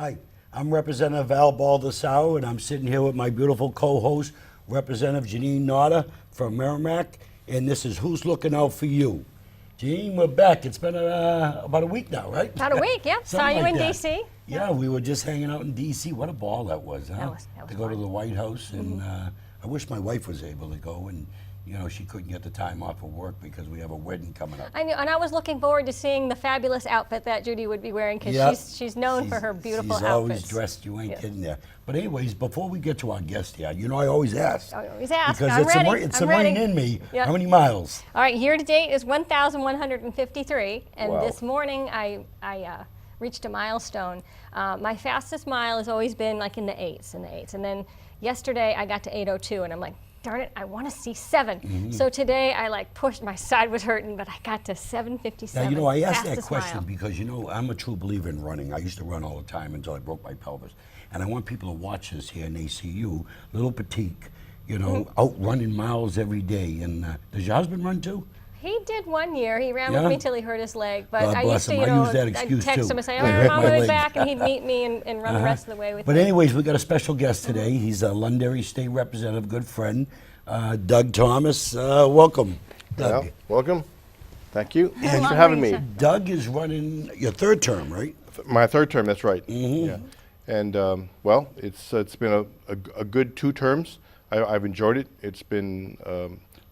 Hi, I'm Representative Al Baldessaro, and I'm sitting here with my beautiful co-host, Representative Janine Notta from Merrimack, and this is Who's Looking Out for You. Janine, we're back. It's been about a week now, right? About a week, yep. Saw Something you like in that. D.C. Yeah, we were just hanging out in D.C. What a ball that was, huh? That was to go to fun. the White House, and I wish my wife was able to go, and she couldn't get the time off of work because we have a wedding coming up. I knew, and I was looking forward to seeing the fabulous outfit that Judy would be wearing because Yep. she's known for her beautiful She's outfits. always dressed, you ain't Yes. kidding there. But anyways, before we get to our guest here, I always ask. I always ask. Because I'm it's, ready. it's I'm ingrained ready. in me. Yep. How many miles? All right, year to date is 1,153, and Wow. this morning I reached a milestone. My fastest mile has always been like in the eights, and then yesterday I got to 8:02, and I'm like, darn it, I want to see 7. Mm-hmm. So today I pushed, my side was hurting, but I got to 7:57. Now, I asked that fastest question mile. because, I'm a true believer in running. I used to run all the time until I broke my pelvis. And I want people to watch this here and they see you, little petite, out running miles every day. And does your husband run too? He did one year. He ran Yeah? with me till he hurt his leg. But God I bless used to, him. I use that excuse, I'd text too. him and say, I "Oh, hurt I'm on my my way leg." back," and he'd meet me and run the rest of the way with But me. anyways, we got a special guest today. He's a Londonderry State Representative, good friend, Doug Thomas. Welcome, Doug. Yeah, welcome. Thank you. a Thanks lot for having more me. you Doug is running your third term, right? My third term, that's right. Mm-hmm. Yeah. And it's been a good 2 terms. I've enjoyed it. It's been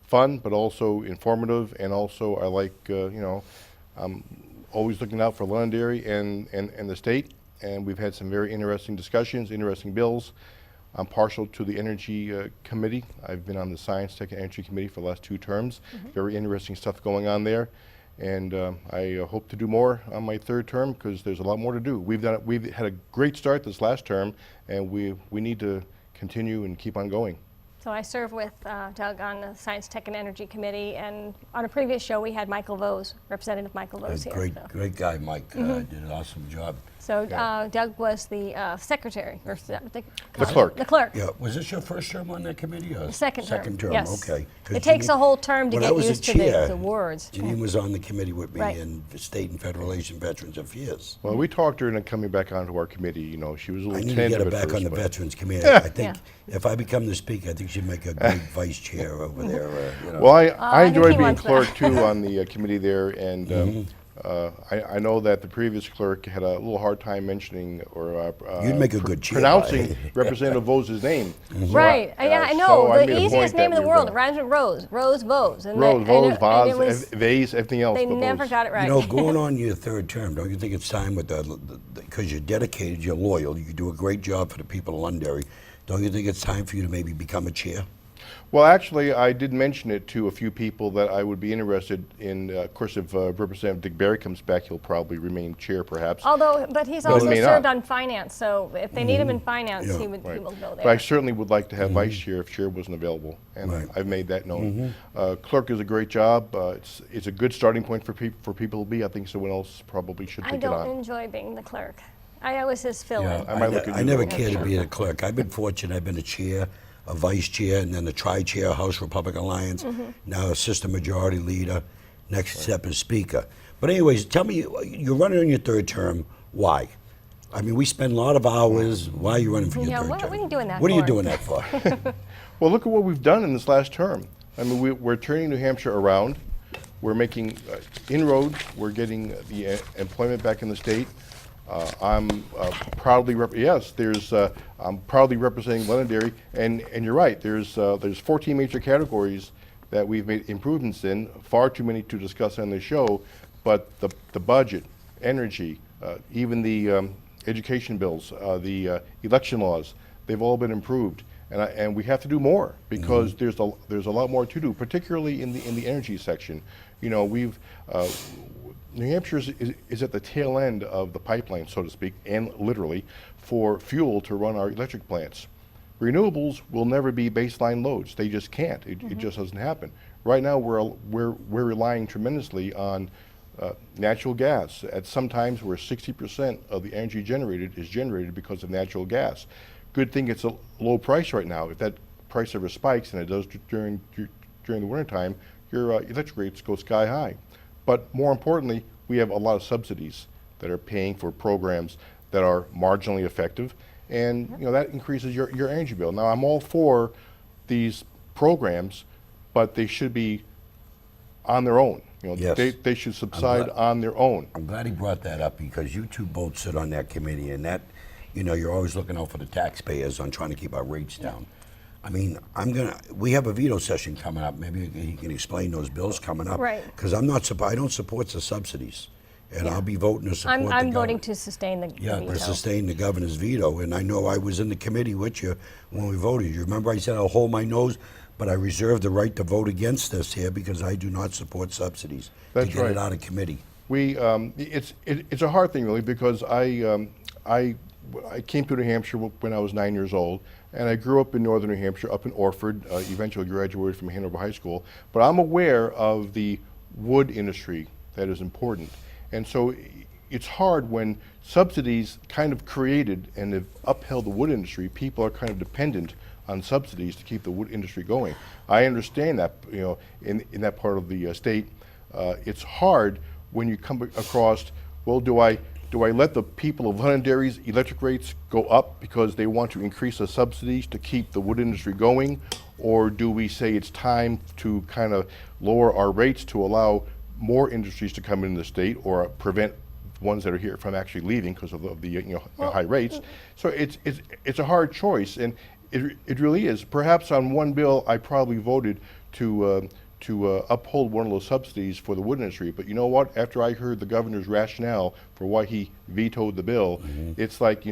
fun, but also informative, and also I like, I'm always looking out for Londonderry and the state, and we've had some very interesting discussions, interesting bills. I'm partial to the Energy Committee. I've been on the Science, Tech, and Energy Committee for the last 2 terms. Very interesting stuff going on there. And I hope to do more on my 3rd term because there's a lot more to do. We've had a great start this last term, and we need to continue and keep on going. So I serve with Doug on the Science, Tech, and Energy Committee, and on a previous show we had Michael Vose, Representative Michael Vose here. Great guy, Mike. Did an awesome job. So Doug was the secretary, or the clerk. The clerk. Yeah, was this your first term on that committee? Or Second term. Second term, Yes. okay. 'Cause It takes Janine- a whole term to when I get was a used to chair, the words. Janine was on the committee with me Right. in State and Federal Relation Veterans Affairs. Well, we talked her into coming back onto our committee. She was a I little need to get tentative her at back first, on the but- Veterans Committee. I think if I become the speaker, I think she'd make a great vice chair over there. Well, I I think enjoyed he being wants that. clerk too on the committee there, and I know that the previous clerk had a little hard time mentioning or You'd make a good chair, pronouncing by- Representative Vose's name. Right. Yeah, I know. so I made The a point easiest name in that the we world. were It rhymes with Rose. Rose Vose. And Rose, they- and Vose, it- and it was- Vase, Vase, everything else. They but never Vose. got it right. Going on your 3rd term, don't you think it's time with because you're dedicated, you're loyal, you do a great job for the people of Londonderry. Don't you think it's time for you to maybe become a chair? Well, actually, I did mention it to a few people that I would be interested in. Of course, if Representative Dick Berry comes back, he'll probably remain chair, perhaps. But he's But he also may served not. on finance, so if they need him in finance, Yeah. he Right. will go there. But I certainly would like to have vice chair if chair wasn't available, and Right. I've made that known. Clerk is a great job. It's a good starting point for people to be. I think someone else probably should I take it don't on. enjoy being the clerk. I was his fill-in. I might look at I you never though. cared to be a clerk. I've been fortunate. I've been a chair, a vice chair, and then a tri-chair, House Republican Alliance. Now assistant majority leader. Next step is speaker. But anyways, tell me, you're running on your 3rd term. Why? I mean, we spend a lot of hours. Why are you running for your Yeah, 3rd what term? are you doing that What are you for? doing that for? Well, look at what we've done in this last term. I mean, we're turning New Hampshire around. We're making inroads. We're getting the employment back in the state. I'm proudly I'm proudly representing Londonderry, and you're right. There's 14 major categories that we've made improvements in. Far too many to discuss on this show, but the budget, energy, even the education bills, the election laws, they've all been improved. And we have to do more because there's a lot more to do, particularly in the energy section. New Hampshire is at the tail end of the pipeline, so to speak, and literally, for fuel to run our electric plants. Renewables will never be baseline loads. They just can't. It just doesn't happen. Right now, we're relying tremendously on natural gas. At some times, where 60% of the energy generated is generated because of natural gas. Good thing it's a low price right now. If that price ever spikes, and it does during the wintertime, your electric rates go sky high. But more importantly, we have a lot of subsidies that are paying for programs that are marginally effective, and that increases your energy bill. Now, I'm all for these programs, but they should be on their own. Yes. They should subside on their own. I'm glad he brought that up because you two both sit on that committee, and that, you're always looking out for the taxpayers on trying to keep our rates down. I mean, we have a veto session coming up. Maybe he can explain those bills coming up. Right. Because I don't support the subsidies. And I'll be voting to support the I'm voting governor. to sustain the Yeah, veto. to sustain the governor's veto. And I know I was in the committee with you when we voted. You remember I said I'll hold my nose, but I reserve the right to vote against this here because I do not support subsidies That's to get right. it out of committee. It's a hard thing really because I came to New Hampshire when I was 9 years old, and I grew up in northern New Hampshire, up in Orford. Eventually graduated from Hanover High School, but I'm aware of the wood industry that is important, and so it's hard when subsidies kind of created and have upheld the wood industry. People are kind of dependent on subsidies to keep the wood industry going. I understand that, in that part of the state, it's hard when you come across, well, do I let the people of Londonderry's electric rates go up because they want to increase the subsidies to keep the wood industry going? Or do we say it's time to kind of lower our rates to allow more industries to come into the state or prevent ones that are here from actually leaving because of the high rates? So it's a hard choice, and it really is. Perhaps on one bill I probably voted to uphold one of those subsidies for the wood industry. But you know what? After I heard the governor's rationale for why he vetoed the bill, it's like,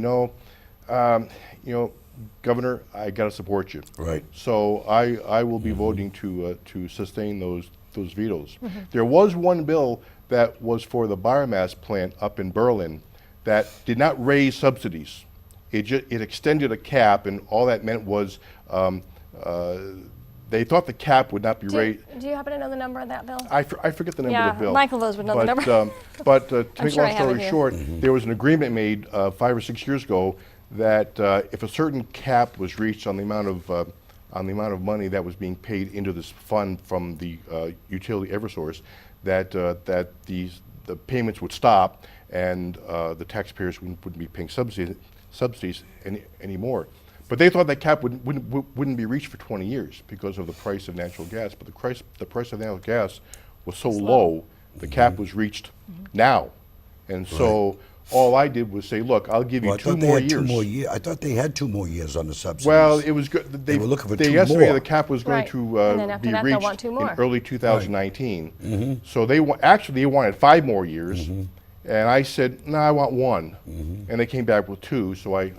Governor, I got to support you. Right. So I will be voting to sustain those vetoes. There was one bill that was for the biomass plant up in Berlin that did not raise subsidies. It extended a cap, and all that meant was they thought the cap would not be raised. Do you happen to know the number of that bill? I forget the number of the bill. Michael Rose would know the number. But to I'm make a sure I long have it story here. short, there was an agreement made 5 or 6 years ago that if a certain cap was reached on the amount of money that was being paid into this fund from the utility EverSource, that the payments would stop and the taxpayers wouldn't be paying subsidies anymore. But they thought that cap wouldn't be reached for 20 years because of the price of natural gas. But the price of natural gas was so low, the cap was reached now. And so all I did was say, look, I'll give you Well, I 2 thought they more had years. 2 more years. I thought they had 2 more years on the subsidies. Well, it was good. They were looking for they 2 estimated more. the cap was going Right. to And then after be that, they'll want reached 2 in more. early 2019. So they wanted 5 more years, and I said, no, I want 1. And they came back with 2, so I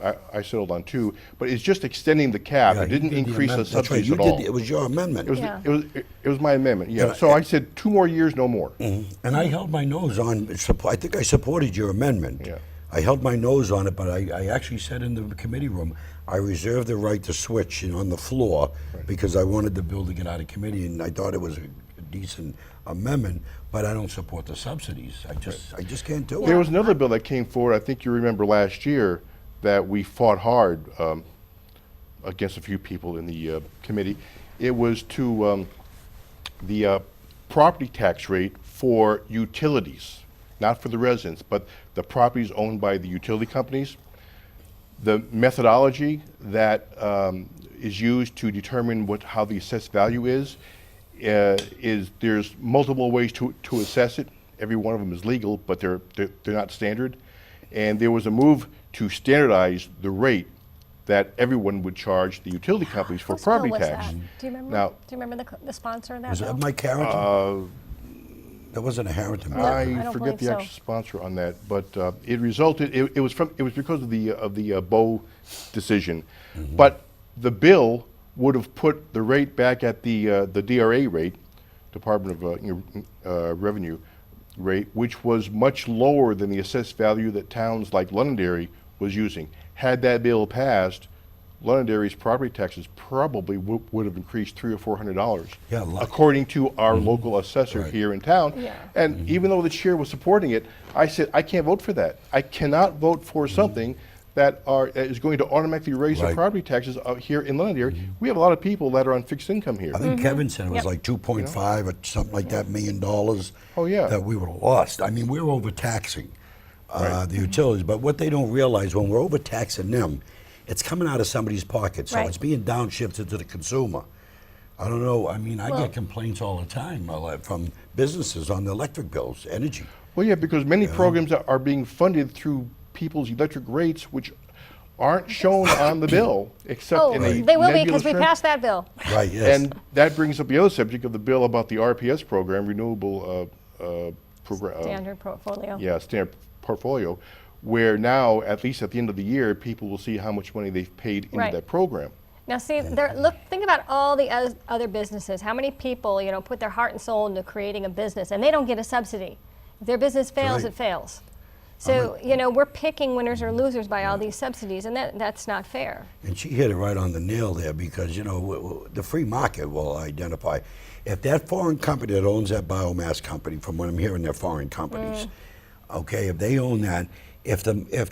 settled on 2. But it's just extending the cap. Yeah, It you didn't did the increase the amendment. That's right, subsidies you at all. did. It was your amendment. Yeah. It was my amendment. Yeah. Yeah, So I said 2 more years, no more. And I held my nose on, I think I supported your amendment. Yeah. I held my nose on it, but I actually said in the committee room, I reserved the right to switch on the floor because I wanted the bill to get out of committee, and I thought it was a decent amendment, but I don't support the subsidies. I just can't do it. There was another bill that came forward, I think you remember last year, that we fought hard against a few people in the committee. It was to the property tax rate for utilities, not for the residents, but the properties owned by the utility companies. The methodology that is used to determine how the assessed value is there's multiple ways to assess it. Every one of them is legal, but they're not standard. And there was a move to standardize the rate that everyone would charge the utility companies for Whose bill property was tax. that? Do you remember? Now, Do you remember the sponsor of that Was bill? that Mike Harrington? That wasn't a Harrington bill. I I don't forget believe the so. actual sponsor on that, but it resulted. It was because of the Bow decision, but the bill would have put the rate back at the DRA rate, Department of Revenue rate, which was much lower than the assessed value that towns like Londonderry was using. Had that bill passed, Londonderry's property taxes probably would have increased $300 or $400, Yeah, like- according to our local assessor Right. here in town. Yeah. And even though the chair was supporting it, I said, I can't vote for that. I cannot vote for something that is going to automatically raise the Right. property taxes out here in Londonderry. We have a lot of people that are on fixed income here. I think Kevin said it was Yep. like 2.5 or something like that $1 million Oh, yeah. that we would have lost. I mean, we're overtaxing the utilities. But what they don't realize, when we're overtaxing them, it's coming out of somebody's pocket, so Right. it's being downshifted to the consumer. I don't know. I mean, I Well- get complaints all the time from businesses on the electric bills, energy. Well, yeah, because many programs are being funded through people's electric rates, which aren't shown on the bill, except Oh, in a they will be nebulous because we term. passed that bill. Right, yes. And that brings up the other subject of the bill about the RPS program, Renewable Program. Standard portfolio. Yeah, standard portfolio, where now, at least at the end of the year, people will see how much money they've paid into Right. that program. Now, see, think about all the other businesses. How many people, put their heart and soul into creating a business, and they don't get a subsidy. If their business fails, right. it fails. So, we're picking winners or losers by all these subsidies, and that's not fair. And she hit it right on the nail there because, the free market will identify. If that foreign company that owns that biomass company, from what I'm hearing, they're foreign companies, okay, if they own that, if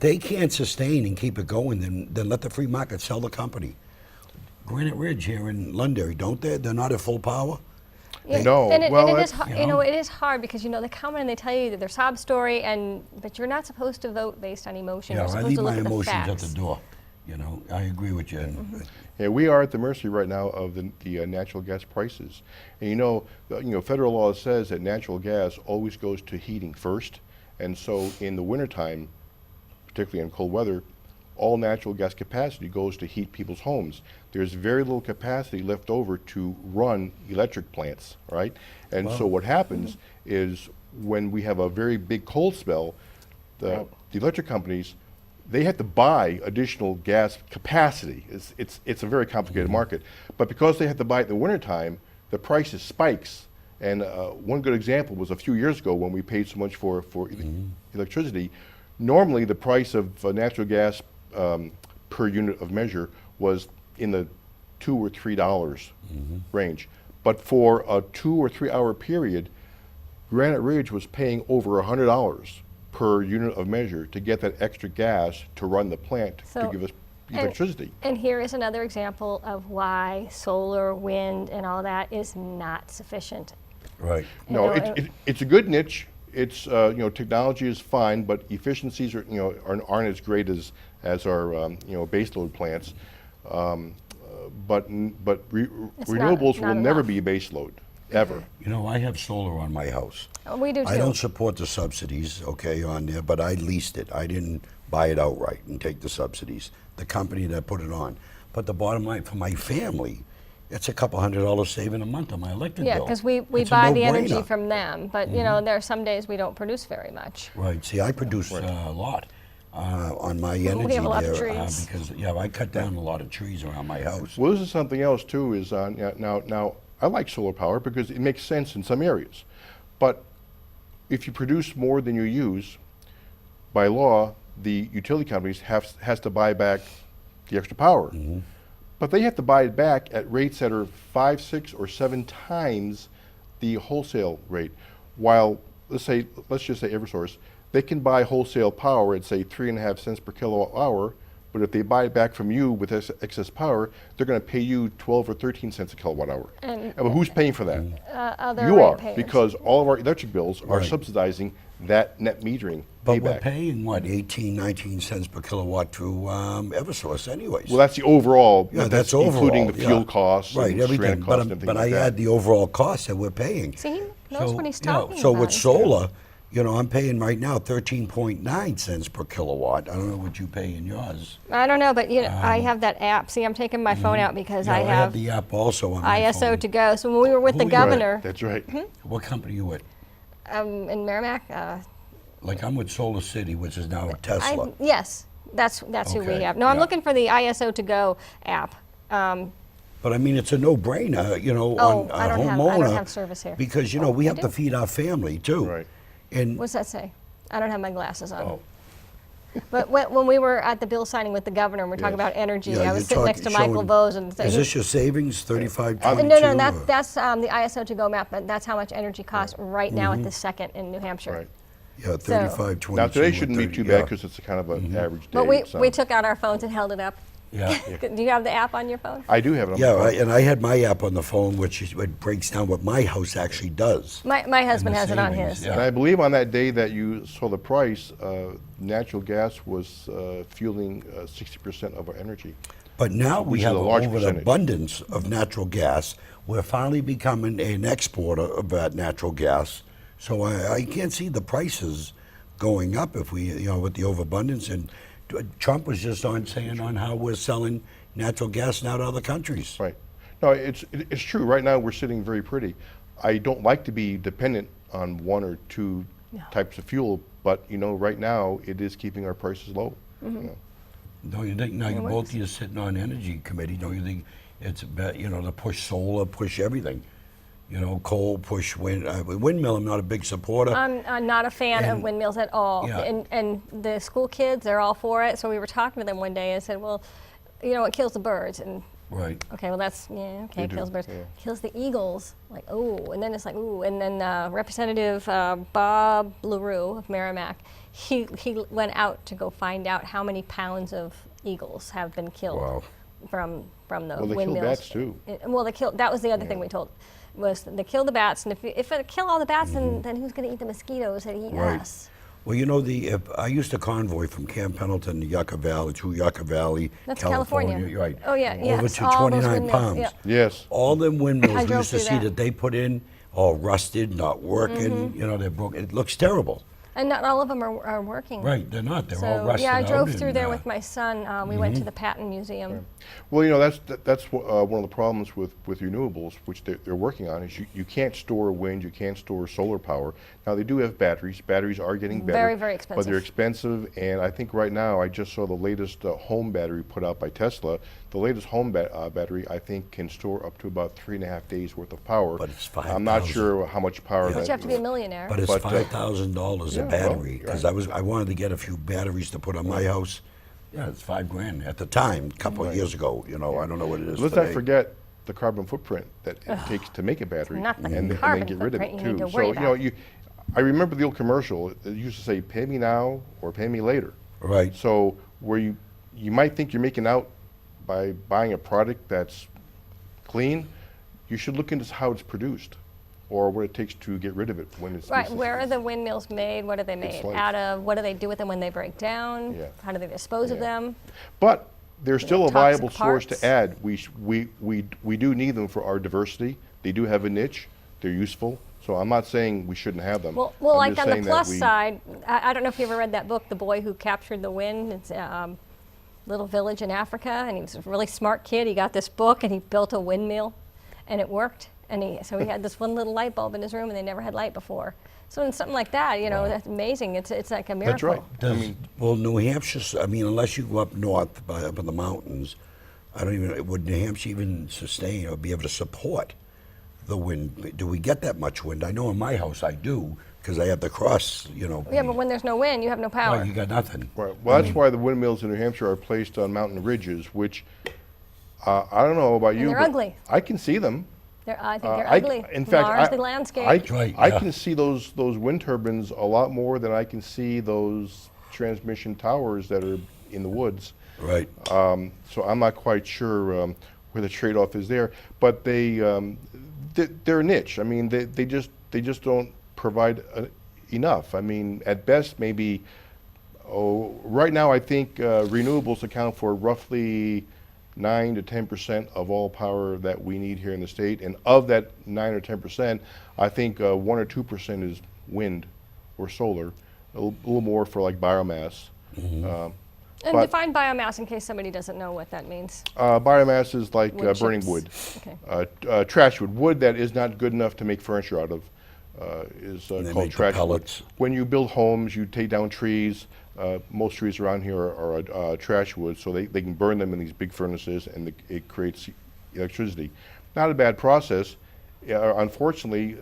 they can't sustain and keep it going, then let the free market sell the company. Granite Ridge here in Londonderry, don't they? They're not at full power? No, and well, it is, that's- it is hard because they come in and they tell you their sob story, but you're not supposed to vote based on emotion. Yeah, you're I supposed leave to look my at the emotions at facts. the door. I agree with you. Yeah, we are at the mercy right now of the natural gas prices. And federal law says that natural gas always goes to heating first. And so in the wintertime, particularly in cold weather, all natural gas capacity goes to heat people's homes. There's very little capacity left over to run electric plants, right? And so what happens is when we have a very big cold spell, the electric companies, they have to buy additional gas capacity. It's a very complicated market. But because they have to buy it in the wintertime, the prices spikes. And one good example was a few years ago when we paid so much for electricity. Normally, the price of natural gas per unit of measure was in the $2 or $3 range. But for a 2 or 3 hour period, Granite Ridge was paying over $100 per unit of measure to get that extra gas to run the plant to So- give us and- electricity. And here is another example of why solar, wind, and all that is not sufficient. Right. No, You know, it's a good niche. It's technology is fine, but efficiencies are aren't as great as our baseload plants. But renewables not will never enough. be baseload ever. I have solar on my house. We do too. I don't support the subsidies, okay, on there, but I leased it. I didn't buy it outright and take the subsidies. The company that put it on. But the bottom line, for my family, it's a couple $100 saving a month on my electric Yeah, bill. because we It's a buy the energy no-brainer. from them, but there are some days we don't produce very much. Right. See, I produce a lot on my energy have a lot of there trees. because I cut down a lot of trees around my house. Well, this is something else too. Is now I like solar power because it makes sense in some areas, but if you produce more than you use, by law, the utility companies has to buy back the extra power. But they have to buy it back at rates that are 5, 6, or 7 times the wholesale rate. While let's just say Eversource, they can buy wholesale power at say 3.5 cents per kilowatt hour, but if they buy it back from you with excess power, they're going to pay you 12 or 13 cents a kilowatt hour. But who's paying for that? Other You are, ratepayers. because all of our electric bills are Right. subsidizing that net metering But we're payback. paying, 18, 19 cents per kilowatt to Eversource anyways. Well, that's the overall. Yeah, that's overall. including the fuel yeah. costs Right, and everything. stranded costs and things But like I that. add the overall cost that we're paying. See, he knows what he's talking so about. with solar, I'm paying right now 13.9 cents per kilowatt. I don't know what you pay in yours. I don't know, but I have that app. See, I'm taking my phone out because Yeah, I have the app also on my ISO phone. to go. So when we were with the Who are you? Right, governor that's right. What company you with? in Merrimack, Like I'm with Solar City, which is now Tesla. yes, that's who we Okay, have. No, I'm yeah. looking for the ISO to go app. But I mean, it's a no-brainer, Oh, on a I don't homeowner. have service here. Because, we have do? to feed our family too. Right. And What's that say? I don't have my glasses on. Oh. But when we were at the bill signing with the governor and we're talking Yes. about energy, Yeah, I you're was sitting next to talking- Michael showing- Bose and is this your savings, 35.22? no, or- that's the ISO to go map, but that's how much energy costs right now Mm-hmm. at this second in New Hampshire. Right. Yeah, 35.22. Now today or shouldn't be 30, too yeah. bad because it's a kind of an average day. But we so- took out our phones and held it up. Yeah. Do you have the app on your phone? I do have it on Yeah, my phone. and I had my app on the phone, which is, it breaks down what my house actually does. My husband the has it on savings, his. yeah. And I believe on that day that you saw the price, natural gas was fueling 60% of our energy. But now we Which is have a large an percentage. abundance of natural gas. We're finally becoming an exporter of that natural gas. So I can't see the prices going up if we, with the overabundance. And Trump was just on saying on how we're selling natural gas now to other countries. Right. No, it's true. Right now, we're sitting very pretty. I don't like to be dependent on one or two types of fuel, but, right now, it is keeping our prices low. Don't you think, now you It both works. of you sitting on energy committee, don't you think it's, to push solar, push everything? Coal, push wind. Windmill, I'm not a big supporter. I'm not a fan of And- windmills at all. Yeah. And the school kids, they're all for it. So we were talking to them one day and said, well, it kills the birds. And Right. okay, well that's, okay, They it do, kills birds. yeah. Kills the eagles. Like, oh, and then it's like, ooh. And then Representative Bob LaRue of Merrimack, he went out to go find out how many pounds of eagles have been killed Wow. from the Well, they kill windmills. bats, too. Well, they kill. That was the other thing we told. Was they kill the bats, and if it kill all the bats, then who's going to eat the mosquitoes that eat Right. us? Well, I used to convoy from Camp Pendleton to Yucca Valley, through Yucca Valley, That's California. California. Right. Oh, yeah, Over yes, to all those 29 windmills, Palms. yeah. Yes. All them windmills I we drove used to through see that. that they put in, all rusted, not working, they're broken. It looks terrible. And not all of them are working. Right, they're not. They're all So rusted yeah, I out drove and, through there with my son. We went to the Patton Museum. Well, that's one of the problems with renewables, which they're working on, is you can't store wind, you can't store solar power. Now, they do have batteries. Batteries are getting better. Very, very But they're expensive. expensive, and I think right now, I just saw the latest home battery put out by Tesla. The latest home battery, I think, can store up to about 3.5 days worth of power. But it's I'm not 5,000. sure how much power Yeah. But that you have to be a millionaire. But it's But, $5,000 yeah, a well, battery, because I wanted to get a few batteries to put on my house. Yeah, it's $5,000 at the time, a couple of years ago. I don't know what it is Let's today. not forget the carbon footprint that it takes to make a battery, Not the and then carbon get rid of it footprint too. you need to worry about. I remember the old commercial. It used to say, "Pay me now or pay me later." Right. So where you might think you're making out by buying a product that's clean, you should look into how it's produced, or what it takes to get rid of it when it's Right, where are the windmills made? What are they made like- out of? What do they do with them when they break down? Yeah. How do they dispose of Yeah. them? But they're still a toxic viable source parts. to add. We do need them for our diversity. They do have a niche. They're useful. So I'm not saying we shouldn't have them. Well, I'm like just on the saying that plus we- side, I don't know if you ever read that book, The Boy Who Captured the Wind. It's little village in Africa, and he was a really smart kid. He got this book, and he built a windmill, and it worked. And so he had this one little light bulb in his room, and they never had light before. So in something like that, that's amazing. It's like a miracle. That's right. Well, New Hampshire, unless you go up north, up in the mountains, would New Hampshire even sustain or be able to support the wind? Do we get that much wind? I know in my house I do, because I have the cross, Yeah, but when there's no wind, you have no power. Well, you got nothing. Right. Well, that's why the windmills in New Hampshire are placed on mountain ridges, which I don't know about you, they're but ugly. I can see them. I think they're I- ugly. In fact, Mars, the landscape. Right, I yeah. can see those wind turbines a lot more than I can see those transmission towers that are in the woods. Right. So I'm not quite sure where the trade-off is there, but they're a niche. I mean, they just don't provide enough. I mean, at best, maybe. Right now, I think renewables account for roughly 9 to 10% of all power that we need here in the state, and of that 9 or 10%, I think 1 or 2% is wind or solar, a little more for like biomass. And but- define biomass in case somebody doesn't know what that means. Biomass is like Wood burning chips. wood. Okay. Trash wood that is not good enough to make furniture out of is And they called make the trash wood. pellets. When you build homes, you take down trees. Most trees around here are trash wood, so they can burn them in these big furnaces, and it creates electricity. Not a bad process. Unfortunately,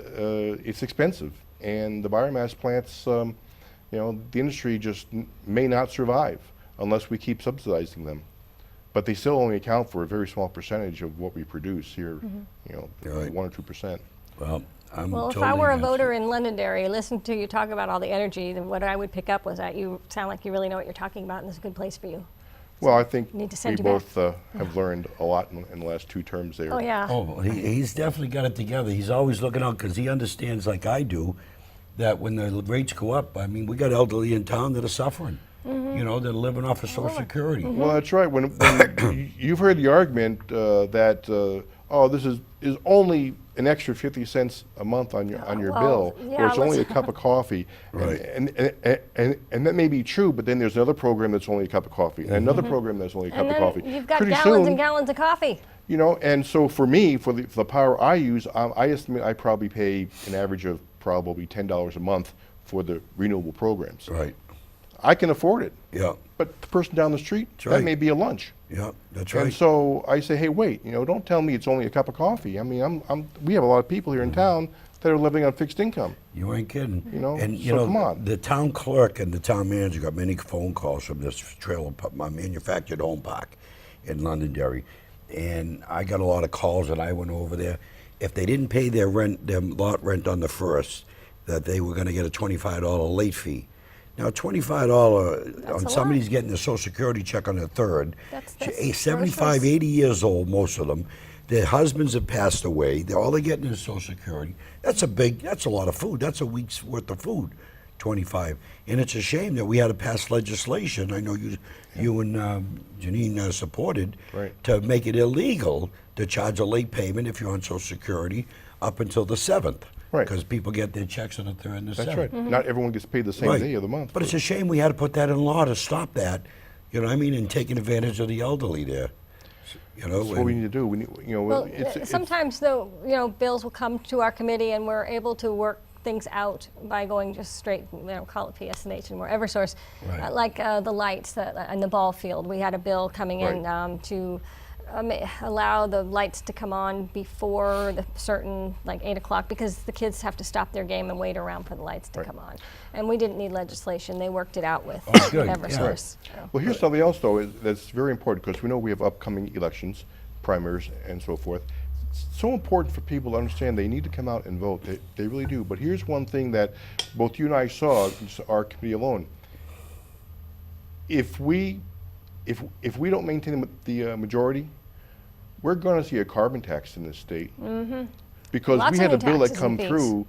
it's expensive, and the biomass plants, the industry just may not survive unless we keep subsidizing them. But they still only account for a very small percentage of what we produce here, Right. 1 or 2%. Well, I'm Well, if totally I were a against voter it. in Londonderry, listen to you talk about all the energy, then what I would pick up was that you sound like you really know what you're talking about, and it's a good place for you. Well, I think Need to we send you back. both have learned a lot in the last two terms there. Oh, yeah. Oh, he's definitely got it together. He's always looking out because he understands, like I do, that when the rates go up, I mean, we got elderly in town that are suffering. You know, they're living off of Social Security. Well, that's right. When you've heard the argument that oh, this is only an extra 50 cents a month on your well, bill, yeah, or it's only a let's- cup of coffee, Right. and that may be true. But then there's another program that's only a cup of coffee, and another program that's only a cup And of then coffee. you've got Pretty gallons soon, and gallons of coffee. you know, and so for me, for the power I use, I estimate I probably pay an average of probably $10 a month for the renewable programs. Right. I can afford it, Yeah. but the person down the street, That's that right. may be a lunch. Yeah. That's And right. so I say, hey, wait, you know, don't tell me it's only a cup of coffee. I mean, we have a lot of people here in town that are living on fixed income. You ain't kidding. You know, and so come on. the town clerk and the town manager got many phone calls from this my manufactured home park in Londonderry, and I got a lot of calls, and I went over there. If they didn't pay their rent, their lot rent on the first, that they were going to get a $25 late fee. Now, $25 That's on a somebody's lot. getting a Social Security check on their third. That's 75, groceries. 80 years old, most of them. Their husbands have passed away. All they're getting is Social Security. That's a lot of food. That's a week's worth of food, 25. And it's a shame that we had to pass legislation. I know you and Janine supported Right. to make it illegal to charge a late payment if you're on Social Security up until the 7th. Right. Because people get their checks on the 3rd and the 7th. That's right. Not everyone gets paid the same Right. day of the month. But it's a shame we had to put that in law to stop that. You know what I mean? And taking advantage of the elderly there. You know, That's what we and- need to do. We need, you know, Well, it's sometimes though, you know, bills will come to our committee and we're able to work things out by going just straight, you know, call it PSNH and more Eversource. Right. Like the lights in the ball field. We had a bill coming in Right. to allow the lights to come on before the certain, like 8 o'clock, because the kids have to stop their game and wait around for the lights to Right. come on. And we didn't need legislation. They worked it out with Oh, good. Yeah. Eversource. So. Well, here's something else, though, that's very important, because we know we have upcoming elections, primaries, and so forth. It's so important for people to understand they need to come out and vote. They really do. But here's one thing that both you and I saw, just our committee alone. If we don't maintain the majority, we're going to see a carbon tax in this state. Because Lots we of had a new bill that taxes come and fees. through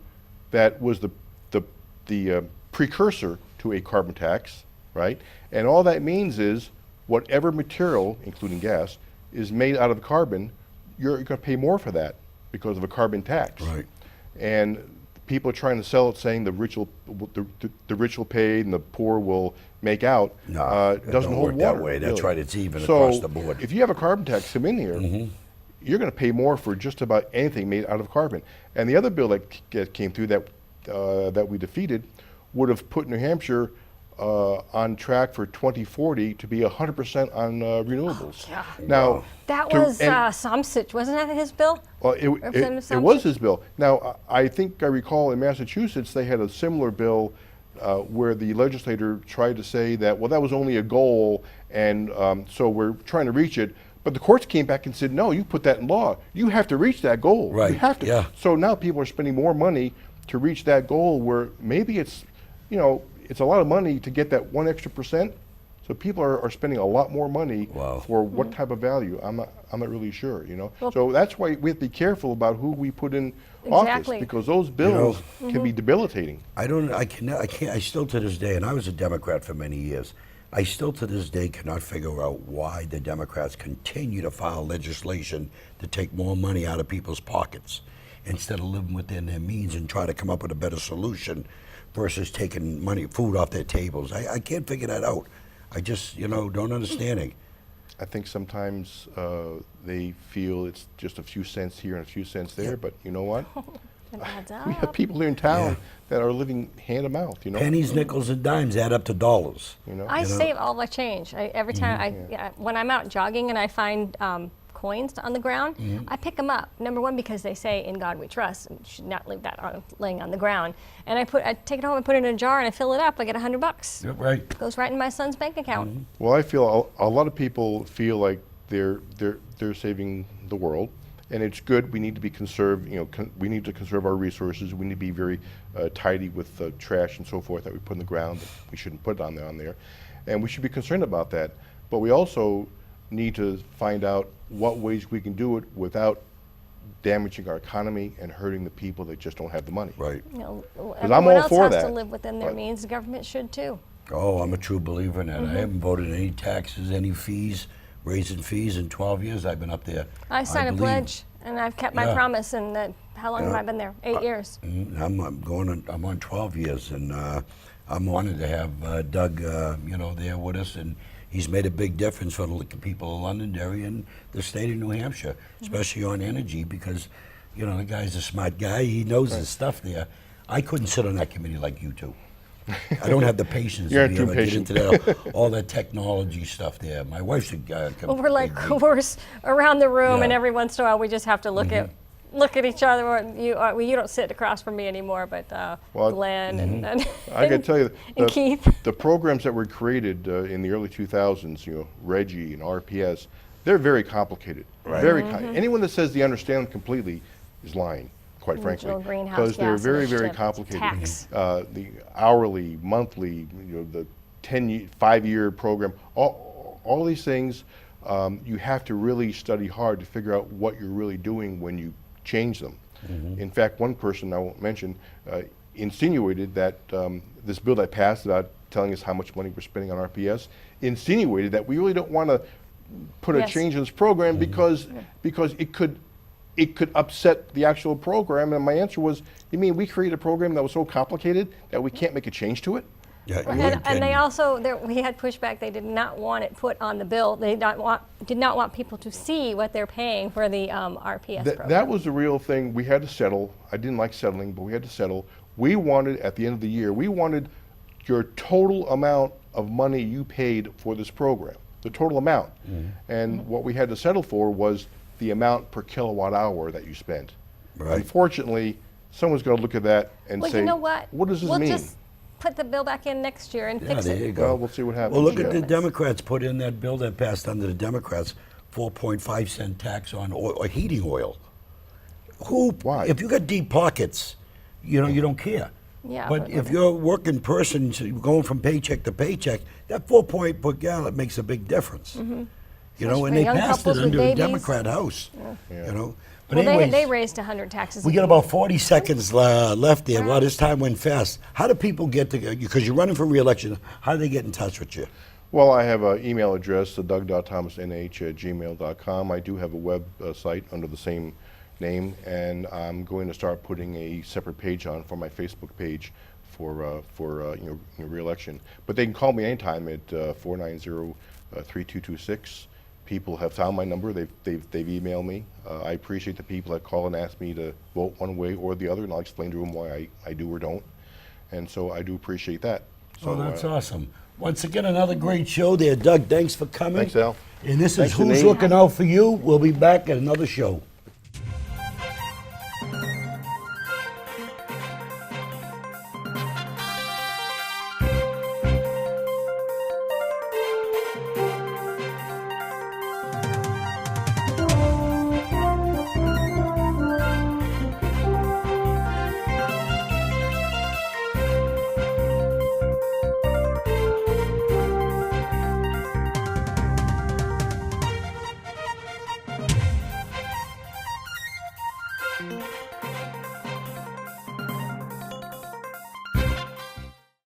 that was the precursor to a carbon tax, right? And all that means is whatever material, including gas, is made out of carbon, you're going to pay more for that because of a carbon tax. Right. And people are trying to sell it, saying the rich will pay and the poor will make out. No, it doesn't don't hold work that water, way. That's really. right, it's even So across the board. if you have a carbon tax come in here, you're going to pay more for just about anything made out of carbon. And the other bill that came through that we defeated would have put New Hampshire on track for 2040 to be 100% on renewables. yeah. Now, That to- was and- Somsich, wasn't that his bill? well, Representative it was Somsich? his bill. Now, I think I recall in Massachusetts they had a similar bill where the legislator tried to say that, well, that was only a goal, and so we're trying to reach it. But the courts came back and said, no, you put that in law. You have to reach that goal. You Right, have to. yeah. So now people are spending more money to reach that goal, where maybe it's, you know, it's a lot of money to get that 1 extra percent. So people are spending a lot more money Wow. for what type of value? I'm not really sure, you know. Well- So that's why we have to be careful about who we put in Exactly. office, because those bills can be debilitating. I still to this day, and I was a Democrat for many years, I still to this day cannot figure out why the Democrats continue to file legislation to take more money out of people's pockets instead of living within their means and try to come up with a better solution versus taking food off their tables. I can't figure that out. I just, don't understand it. I think sometimes they feel it's just a few cents here and a few cents there, but you know what? It adds We have up. people here in town Yeah. that are living hand to mouth, you know. Pennies, nickels, and dimes add up to dollars. You know. I You know? save all my change. Every time when I'm out jogging and I find coins on the ground, I pick them up. Number one, because they say "In God We Trust" and you should not leave that laying on the ground. And I take it home and put it in a jar and I fill it up. I get $100. Yep, right. Goes right in my son's bank account. Well, I feel a lot of people feel like they're saving the world, and it's good. We need to be conserved. You know, we need to conserve our resources. We need to be very tidy with trash and so forth that we put in the ground. We shouldn't put it on there, and we should be concerned about that. but we also need to find out what ways we can do it without damaging our economy and hurting the people that just don't have the money. Right. You know, I'm everyone all else for has that, to live within their but- means. The government should too. Oh, I'm a true believer in that. I haven't voted any taxes, any fees, raising fees in 12 years I've been up there. I signed a believe- pledge, and I've kept my Yeah. promise. And how long have I been there? 8 years. I'm on 12 years, and I'm honored to have Doug, there with us, and he's made a big difference for the people of Londonderry and the state of New Hampshire, especially on energy, because, the guy's a smart guy. He knows his stuff there. I couldn't sit on that committee like you two. I don't have the patience You're to be too able to get patient. into all that technology stuff there. My wife's a guy. Well, we're like we're around the room, and Yeah. every once in a while we just have to look at each other. Well, you don't sit across from me anymore, but Well, Glenn and I can tell you, and Keith. the programs that were created in the early 2000s, Reggie and RPS, they're very complicated. Very anyone that says they understand them completely is lying, quite frankly, Regional greenhouse because they're gas very, very initiative, complicated. tax. The hourly, monthly, the 5-year program, all these things, you have to really study hard to figure out what you're really doing when you change them. In fact, one person I won't mention insinuated that this bill that passed about telling us how much money we're spending on RPS insinuated that we really don't want to put a Yes. change in this program because it could upset the actual program. And my answer was, you mean we created a program that was so complicated that we can't make a change to it? Yeah, you And, ain't and they kidding. also, we had pushback. They did not want it put on the bill. They did not want people to see what they're paying for the RPS program. That was the real thing. We had to settle. I didn't like settling, but we had to settle. We wanted, at the end of the year, we wanted your total amount of money you paid for this program, the total amount. And what we had to settle for was the amount per kilowatt hour that you spent. Right. Unfortunately, someone's going to look at that and Well, say, you know what? what does this we'll mean? just put the bill back in next year and Yeah, fix there it. you go. Well, we'll see what happens. Well, look at yeah. the Democrats put in that bill that passed under the Democrats, 4.5-cent tax on oil, or heating oil. Why? If you got deep pockets, you don't care. Yeah, But but if you're a working person, so you're going from paycheck to paycheck, that 4 point per gallon makes a big difference. Especially And for they young passed it couples with under the babies. Democrat House. Yeah. But Well, anyways, they raised 100 taxes. we got about 40 seconds left there. Well, this time went fast. How do people get to, because you're running for re-election, how do they get in touch with you? Well, I have an email address, doug.thomasnh@gmail.com. I do have a web site under the same name, and I'm going to start putting a separate page on for my Facebook page for re-election. But they can call me anytime at 490-3226. People have found my number. They've emailed me. I appreciate the people that call and ask me to vote one way or the other, and I'll explain to them why I do or don't. And so I do appreciate that. So Oh, that's awesome. Once again, another great show there. Doug, thanks for coming. Thanks, Al. And this is Thanks, Who's Janine. Looking Out for You. We'll be back at another show.